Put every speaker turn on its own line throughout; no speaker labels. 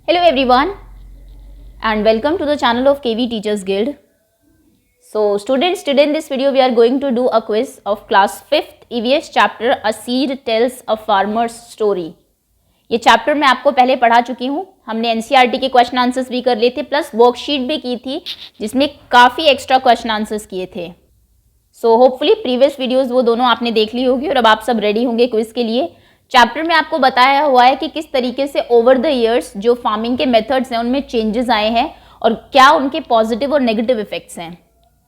Hello everyone and welcome to the channel of KV Teachers Guild. So students, today in this video we are going to do a quiz of class 5th EVS chapter A Seed Tells a Farmer's Story. ये chapter मैं आपको पहले पढ़ा चुकी हूँ. हमने NCERT के question answers भी कर लिए थे प्लस वर्कशीट भी की थी जिसमें काफ़ी एक्स्ट्रा क्वेश्चन आंसर्स किए थे. सो होपफुली प्रीवियस वीडियोस वो दोनों आपने देख ली होगी और अब आप सब रेडी होंगे क्विज के लिए. चैप्टर में आपको बताया हुआ है कि किस तरीके से ओवर द ईयर्स जो फार्मिंग के मेथड्स हैं उनमें चेंजेस आए हैं और क्या उनके पॉजिटिव और नेगेटिव इफेक्ट्स हैं.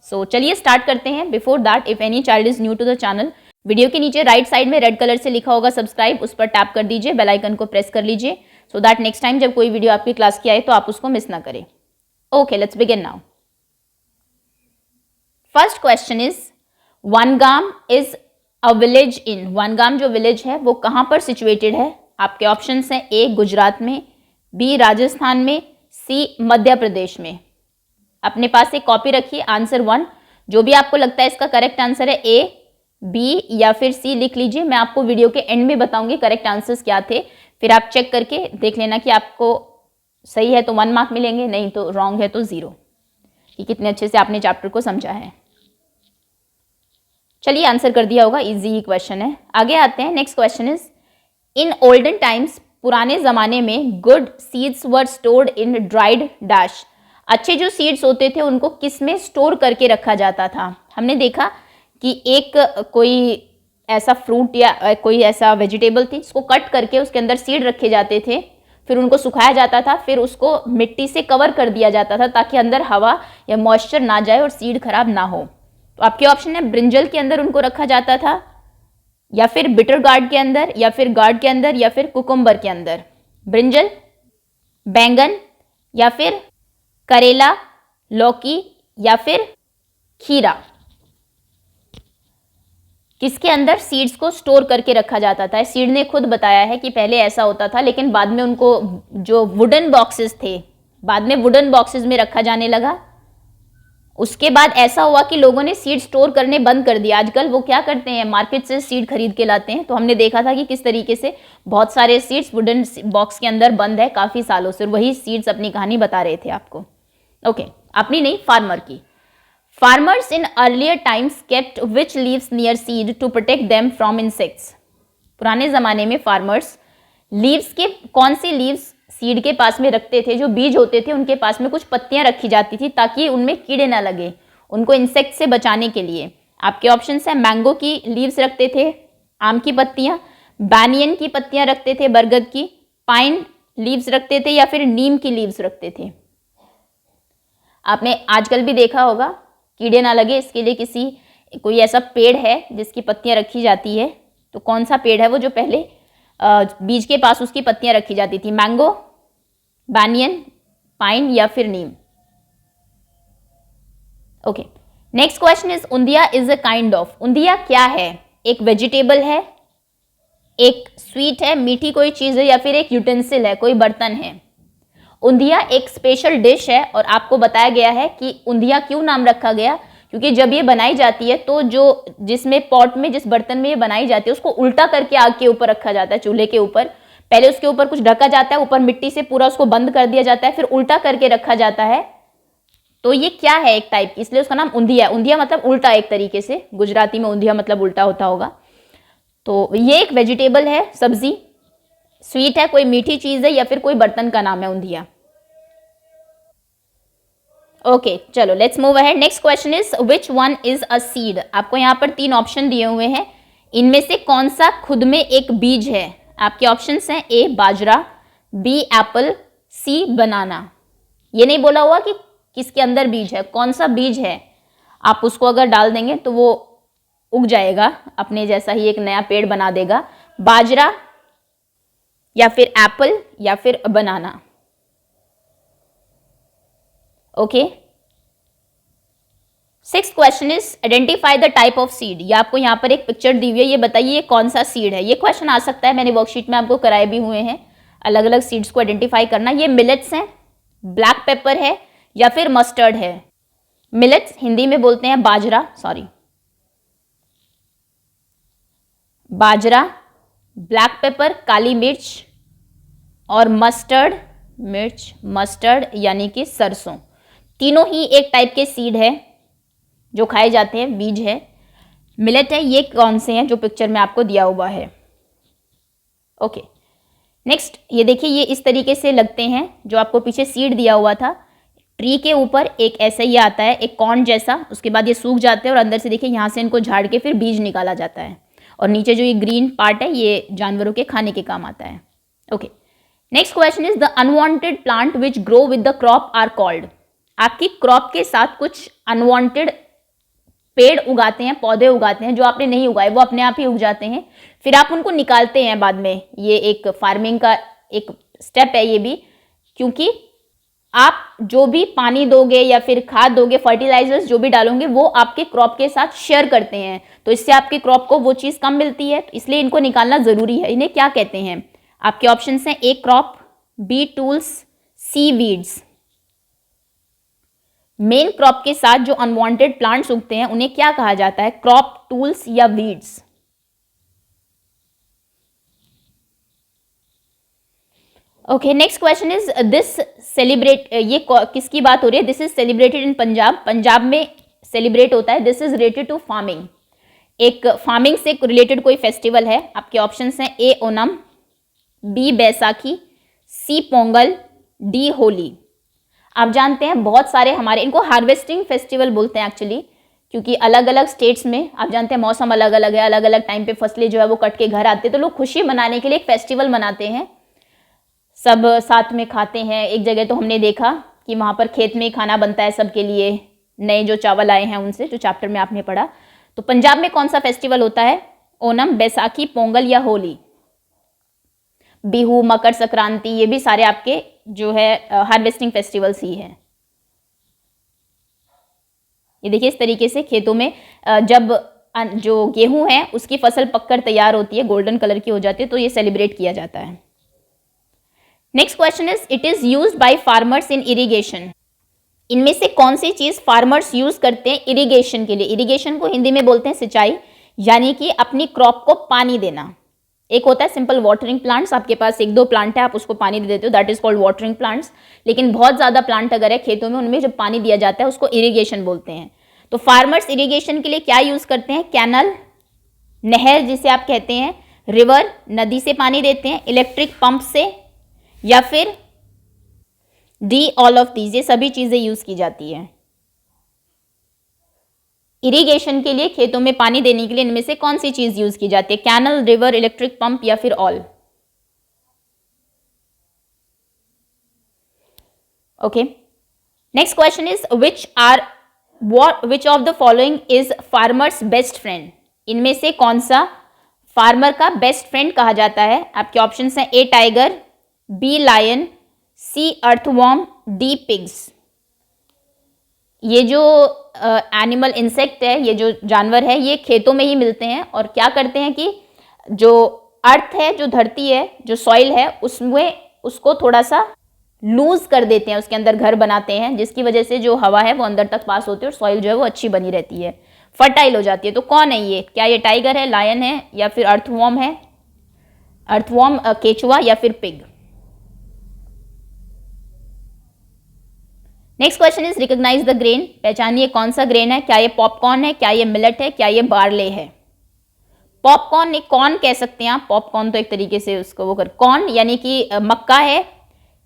सो चलिए स्टार्ट करते हैं. Before that, if any child is new to the channel, video के नीचे राइट साइड में रेड कलर से लिखा होगा सब्सक्राइब, उस पर टैप कर दीजिए, बेल आइकन को प्रेस कर लीजिए सो दैट नेक्स्ट टाइम जब कोई वीडियो आपकी क्लास की आए तो आप उसको मिस ना करें. Okay, let's begin now. First question is Vangam is a village in. Vangam जो विलेज है वो कहाँ पर सिचुएटेड है? आपके ऑप्शंस हैं ए गुजरात में, बी राजस्थान में, सी मध्य प्रदेश में. अपने पास एक कॉपी रखिए. आंसर 1 जो भी आपको लगता है इसका करेक्ट आंसर है ए, बी या फिर सी लिख लीजिए. मैं आपको वीडियो के एंड में बताऊंगी करेक्ट आंसर्स क्या थे, फिर आप चेक करके देख लेना कि आपको सही है तो 1 मार्क मिलेंगे, नहीं तो रॉन्ग है तो 0, कि कितने अच्छे से आपने चैप्टर को समझा है. चलिए आंसर कर दिया होगा, इजी ही क्वेश्चन है. आगे आते हैं. Next question is in olden times, पुराने ज़माने में good seeds were stored in dried dash. अच्छे जो सीड्स होते थे उनको किस में स्टोर करके रखा जाता था? हमने देखा कि एक कोई ऐसा फ्रूट या कोई ऐसा वेजिटेबल थी जिसको कट करके उसके अंदर सीड रखे जाते थे, फिर उनको सुखाया जाता था, फिर उसको मिट्टी से कवर कर दिया जाता था ताकि अंदर हवा या मॉइस्चर ना जाए और सीड खराब ना हो. तो आपके ऑप्शन है ब्रिंजल के अंदर उनको रखा जाता था, या फिर बिटर गार्ड के अंदर, या फिर गार्ड के अंदर, या फिर कुकुम्बर के अंदर. ब्रिंजल, बैंगन, या फिर करेला, लौकी, या फिर खीरा. किसके अंदर सीड्स को स्टोर करके रखा जाता था? सीड ने खुद बताया है कि पहले ऐसा होता था लेकिन बाद में उनको जो वुडन बॉक्सेस थे, बाद में वुडन बॉक्सेस में रखा जाने लगा. उसके बाद ऐसा हुआ कि लोगों ने सीड स्टोर करने बंद कर दिया. आजकल वो क्या करते हैं, मार्केट से सीड खरीद के लाते हैं. तो हमने देखा था कि किस तरीके से बहुत सारे सीड्स वुडन बॉक्स के अंदर बंद है काफ़ी सालों से, और वही सीड्स अपनी कहानी बता रहे थे आपको. ओके, अपनी नहीं, फार्मर की. Farmers in earlier times kept which leaves near seed to protect them from insects. पुराने ज़माने में फार्मर्स लीव्स के कौन सी लीव्स सीड के पास में रखते थे? जो बीज होते थे उनके पास में कुछ पत्तियां रखी जाती थी ताकि उनमें कीड़े ना लगे, उनको इंसेक्ट से बचाने के लिए. आपके ऑप्शंस हैं मैंगो की लीव्स रखते थे, आम की पत्तियां, बैनियन की पत्तियां रखते थे, बरगद की, पाइन लीव्स रखते थे, या फिर नीम की लीव्स रखते थे. आपने आजकल भी देखा होगा कीड़े ना लगे इसके लिए कोई ऐसा पेड़ है जिसकी पत्तियां रखी जाती है. तो कौन सा पेड़ है वो जो पहले बीज के पास उसकी पत्तियां रखी जाती थी? मैंगो, बैनियन, पाइन, या फिर neem. Okay, next question is undhiya is a kind of. Undhiya क्या है? एक वेजिटेबल है, एक स्वीट है, मीठी कोई चीज है, या फिर एक यूटेंसिल है, कोई बर्तन है. उंदिया एक स्पेशल डिश है और आपको बताया गया है कि उंदिया क्यों नाम रखा गया, क्योंकि जब ये बनाई जाती है तो जो जिसमें पॉट में जिस बर्तन में ये बनाई जाती है उसको उल्टा करके आग के ऊपर रखा जाता है, चूल्हे के ऊपर. पहले उसके ऊपर कुछ ढका जाता है, ऊपर मिट्टी से पूरा उसको बंद कर दिया जाता है, फिर उल्टा करके रखा जाता है. तो ये क्या है? एक टाइप की, इसलिए उसका नाम उंदिया है. उंदिया मतलब उल्टा, एक तरीके से गुजराती में उंदिया मतलब उल्टा होता होगा. तो ये एक वेजिटेबल है, सब्जी, स्वीट है, कोई मीठी चीज है, या फिर कोई बर्तन का नाम है उंदिया. ओके, चलो let's move ahead. Next question is which one is a seed. आपको यहाँ पर 3 ऑप्शन दिए हुए हैं, इनमें से कौन सा खुद में एक बीज है? आपके ऑप्शंस हैं ए बाजरा, बी एप्पल, सी बनाना. ये नहीं बोला हुआ कि किसके अंदर बीज है, कौन सा बीज है. आप उसको अगर डाल देंगे तो वो उग जाएगा, अपने जैसा ही एक नया पेड़ बना देगा. बाजरा, या फिर एप्पल, या फिर banana. Okay, 6th question is identify the type of seed. ये आपको यहाँ पर एक पिक्चर दी हुई है, ये बताइए ये कौन सा सीड है. ये क्वेश्चन आ सकता है, मैंने वर्कशीट में आपको कराए भी हुए हैं अलग अलग सीड्स को आइडेंटिफाई करना. ये मिलेट्स हैं, ब्लैक पेपर है, या फिर मस्टर्ड है. मिलेट्स हिंदी में बोलते हैं बाजरा, सॉरी बाजरा, ब्लैक पेपर काली मिर्च, और मस्टर्ड मिर्च, मस्टर्ड यानी कि सरसों, तीनों ही एक टाइप के सीड है जो खाए जाते हैं, बीज है। मिलेट है, ये कौन से हैं जो पिक्चर में आपको दिया हुआ है। ओके, नेक्स्ट ये देखिए, ये इस तरीके से लगते हैं, जो आपको पीछे सीड दिया हुआ था। ट्री के ऊपर एक ऐसा ही आता है, एक कॉर्न जैसा, उसके बाद ये सूख जाते हैं और अंदर से देखिए यहाँ से इनको झाड़ के फिर बीज निकाला जाता है, और नीचे जो ये ग्रीन पार्ट है ये जानवरों के खाने के काम आता है। Okay, next question is the unwanted plant which grow with the crop are called. आपकी क्रॉप के साथ कुछ अनवांटेड पेड़ उगाते हैं, पौधे उगाते हैं जो आपने नहीं उगाए, वो अपने आप ही उग जाते हैं, फिर आप उनको निकालते हैं बाद में। ये एक फार्मिंग का एक स्टेप है ये भी, क्योंकि आप जो भी पानी दोगे या फिर खाद दोगे, फर्टिलाइजर्स जो भी डालोगे, वो आपके क्रॉप के साथ शेयर करते हैं, तो इससे आपके क्रॉप को वो चीज़ कम मिलती है, तो इसलिए इनको निकालना ज़रूरी है। इन्हें क्या कहते हैं? आपके ऑप्शंस हैं ए क्रॉप, बी टूल्स, सी वीड्स। मेन क्रॉप के साथ जो अनवांटेड प्लांट्स उगते हैं उन्हें क्या कहा जाता है? क्रॉप, टूल्स या weeds? Okay, next question is this celebrate, ये किसकी बात हो रही है? This is celebrated in Punjab, Punjab में सेलिब्रेट होता है। This is related to farming, एक फार्मिंग से रिलेटेड कोई फेस्टिवल है। आपके ऑप्शंस हैं A Onam, B Baisakhi, C Pongal, D Holi. आप जानते हैं बहुत सारे हमारे, इनको हार्वेस्टिंग फेस्टिवल बोलते हैं एक्चुअली, क्योंकि अलग अलग स्टेट्स में आप जानते हैं मौसम अलग अलग है, अलग अलग टाइम पे फसलें जो है वो कट के घर आते हैं, तो लोग खुशी मनाने के लिए एक फेस्टिवल मनाते हैं, सब साथ में खाते हैं। एक जगह तो हमने देखा कि वहाँ पर खेत में ही खाना बनता है सबके लिए, नए जो चावल आए हैं उनसे, जो चैप्टर में आपने पढ़ा। तो पंजाब में कौन सा फेस्टिवल होता है? ओनम, बैसाखी, पोंगल या होली? बिहू, मकर संक्रांति, ये भी सारे आपके जो है हार्वेस्टिंग फेस्टिवल्स ही हैं। ये देखिए इस तरीके से खेतों में जब जो गेहूं है उसकी फसल पककर तैयार होती है, गोल्डन कलर की हो जाती है, तो ये सेलिब्रेट किया जाता है। Next question is it is used by farmers in irrigation. इनमें से कौन सी चीज फार्मर्स यूज करते हैं इरिगेशन के लिए? इरिगेशन को हिंदी में बोलते हैं सिंचाई, यानी कि अपनी क्रॉप को पानी देना। एक होता है सिंपल वाटरिंग प्लांट्स, आपके पास एक दो प्लांट है, आप उसको पानी दे देते हो, that is called watering plants. लेकिन बहुत ज्यादा प्लांट अगर है खेतों में, उनमें जब पानी दिया जाता है उसको इरिगेशन बोलते हैं। तो फार्मर्स इरिगेशन के लिए क्या यूज करते हैं? कैनल, नहर जिसे आप कहते हैं, रिवर, नदी से पानी देते हैं, इलेक्ट्रिक पंप से, या फिर डी ऑल ऑफ दीज। ये सभी चीजें यूज की जाती है इरिगेशन के लिए, खेतों में पानी देने के लिए। इनमें से कौन सी चीज यूज की जाती है? कैनल, रिवर, इलेक्ट्रिक पंप या फिर all? Okay, next question is which of the following is farmers best friend. इनमें से कौन सा फार्मर का बेस्ट फ्रेंड कहा जाता है? आपके ऑप्शंस हैं ए टाइगर, बी लायन, सी अर्थवॉर्म, डी पिग्स। ये जो एनिमल इंसेक्ट है, ये जो जानवर है, ये खेतों में ही मिलते हैं और क्या करते हैं कि जो अर्थ है, जो धरती है, जो सॉइल है, उसमें उसको थोड़ा सा लूज कर देते हैं, उसके अंदर घर बनाते हैं, जिसकी वजह से जो हवा है वो अंदर तक पास होती है और सॉइल जो है वो अच्छी बनी रहती है, फर्टाइल हो जाती है। तो कौन है ये? क्या ये टाइगर है, लायन है, या फिर अर्थवॉर्म है? अर्थवॉर्म, केचुआ या फिर pig? Next question is recognise the grain. पहचानिए कौन सा ग्रेन है? क्या ये पॉपकॉर्न है, क्या ये मिलेट है, क्या ये बार्ले है? पॉपकॉर्न, एक कॉर्न कह सकते हैं आप, पॉपकॉर्न तो एक तरीके से उसको वो कर, कॉर्न यानी कि मक्का है,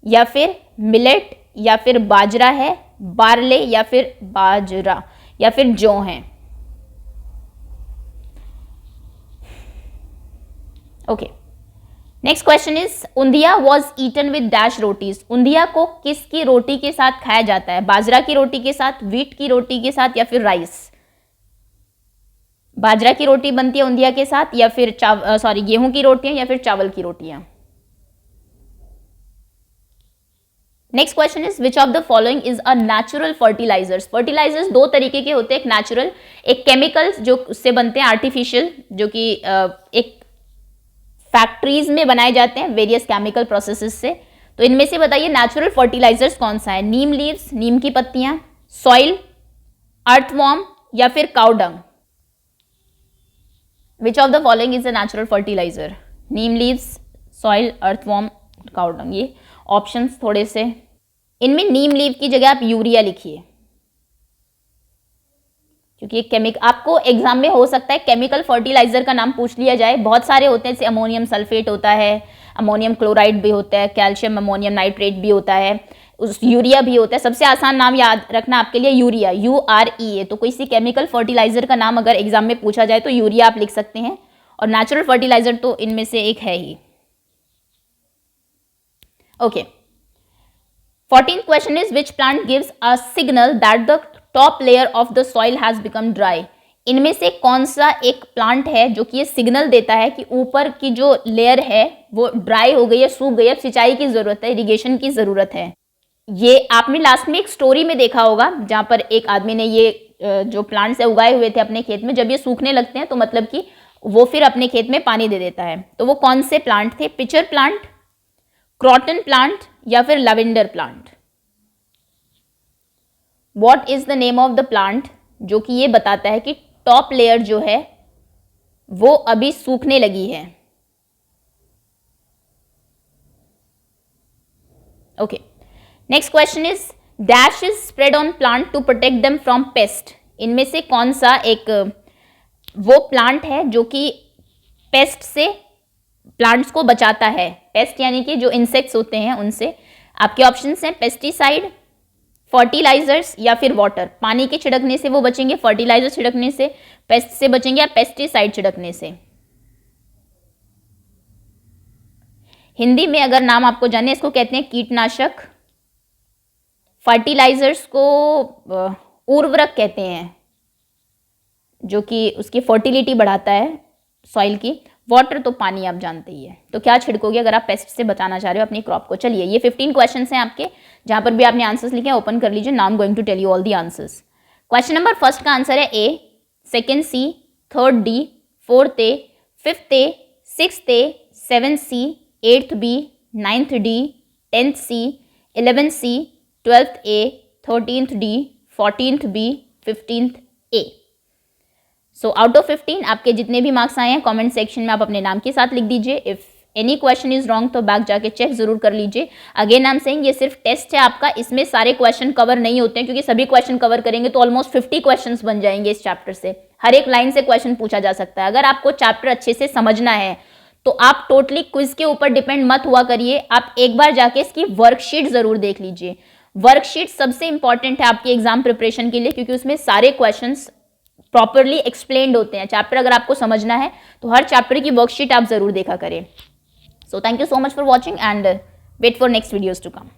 या फिर मिलेट, या फिर बाजरा है, बार्ले या फिर बाजरा, या फिर जौ है। Okay, next question is undhiya was eaten with dash rotis. Undhiya को किसकी रोटी के साथ खाया जाता है? बाजरा की रोटी के साथ, व्हीट की रोटी के साथ, या फिर राइस? बाजरा की रोटी बनती है उंधिया के साथ, या फिर गेहूं की रोटियां, या फिर चावल की रोटियां? Next question is which of the following is a natural fertilisers. Fertilisers दो तरीके के होते हैं, एक नेचुरल, एक केमिकल्स जो उससे बनते हैं, आर्टिफिशियल जो कि एक फैक्ट्रीज में बनाए जाते हैं वेरियस केमिकल प्रोसेसेस से। तो इनमें से बताइए नेचुरल फर्टिलाइजर्स कौन सा है? नीम लीव्स, नीम की पत्तियां, सॉइल, अर्थवॉर्म या फिर cow dung? Which of the following is a natural fertiliser? Neem leaves, soil, earthworm, cow dung. ये ऑप्शंस थोड़े से, इनमें नीम लीव की जगह आप यूरिया लिखिए, क्योंकि आपको एग्जाम में हो सकता है केमिकल फर्टिलाइजर का नाम पूछ लिया जाए। बहुत सारे होते हैं, जैसे अमोनियम सल्फेट होता है, अमोनियम क्लोराइड भी होता है, कैल्शियम अमोनियम नाइट्रेट भी होता है, उस यूरिया भी होता है। सबसे आसान नाम याद रखना आपके लिए यूरिया, UREA। तो कोई सी केमिकल फर्टिलाइजर का नाम अगर एग्जाम में पूछा जाए तो यूरिया आप लिख सकते हैं, और नेचुरल फर्टिलाइजर तो इनमें से एक है ही। Okay, 14th question is which plant gives a signal that the top layer of the soil has become dry. इनमें से कौन सा एक प्लांट है जो कि ये सिग्नल देता है कि ऊपर की जो लेयर है वो ड्राई हो गई है, सूख गई है, सिंचाई की जरूरत है, इरिगेशन की जरूरत है। ये आपने लास्ट में एक स्टोरी में देखा होगा जहां पर एक आदमी ने ये जो प्लांट्स है उगाए हुए थे अपने खेत में, जब ये सूखने लगते हैं तो मतलब कि वो फिर अपने खेत में पानी दे देता है। तो वो कौन से प्लांट थे? पिचर प्लांट, क्रॉटन प्लांट, या फिर lavender plant. What is the name of the plant जो कि ये बताता है कि टॉप लेयर जो है वो अभी सूखने लगी है। Okay, next question is dash is spread on plant to protect them from pest. इनमें से कौन सा एक वो प्लांट है जो कि पेस्ट से प्लांट्स को बचाता है? पेस्ट यानी कि जो इंसेक्ट्स होते हैं उनसे। आपके ऑप्शंस हैं पेस्टिसाइड, फर्टिलाइजर्स, या फिर वाटर। पानी के छिड़कने से वो बचेंगे, फर्टिलाइजर छिड़कने से, पेस्ट से बचेंगे, या पेस्टिसाइड छिड़कने से। हिंदी में अगर नाम आपको जाने, इसको कहते हैं कीटनाशक। फर्टिलाइजर्स को उर्वरक कहते हैं, जो कि उसकी फर्टिलिटी बढ़ाता है सॉइल की। वाटर तो पानी आप जानते ही है। तो क्या छिड़कोगे अगर आप पेस्ट से बचाना चाह रहे हो अपनी क्रॉप को? चलिए, ये 15 क्वेश्चंस हैं आपके, जहां पर भी आपने आंसर्स लिखे हैं ओपन कर लीजिए। Now I am going to tell you all the answers. Question number first का आंसर है A, second C, third D, fourth A, fifth A, sixth A, seventh C, eighth B, ninth D, 10th C, 11th C, 12th A, 13th D, 14th B, 15th A. So out of 15 आपके जितने भी marks आए हैं comment section में आप अपने नाम के साथ लिख दीजिए। If any question is wrong तो बैक जाके चेक जरूर कर लीजिए। अगेन आई एम सेइंग ये सिर्फ टेस्ट है आपका, इसमें सारे क्वेश्चन कवर नहीं होते हैं, क्योंकि सभी क्वेश्चन कवर करेंगे तो ऑलमोस्ट 50 क्वेश्चंस बन जाएंगे इस चैप्टर से। हर एक लाइन से क्वेश्चन पूछा जा सकता है। अगर आपको चैप्टर अच्छे से समझना है तो आप टोटली क्विज के ऊपर डिपेंड मत हुआ करिए। आप एक बार जाके इसकी वर्कशीट जरूर देख लीजिए। वर्कशीट सबसे इंपॉर्टेंट है आपकी एग्जाम प्रिपरेशन के लिए, क्योंकि उसमें सारे क्वेश्चंस प्रॉपरली एक्सप्लेन्ड होते हैं। चैप्टर अगर आपको समझना है तो हर चैप्टर की वर्कशीट आप जरूर देखा करें। So thank you so much for watching and wait for next videos to come.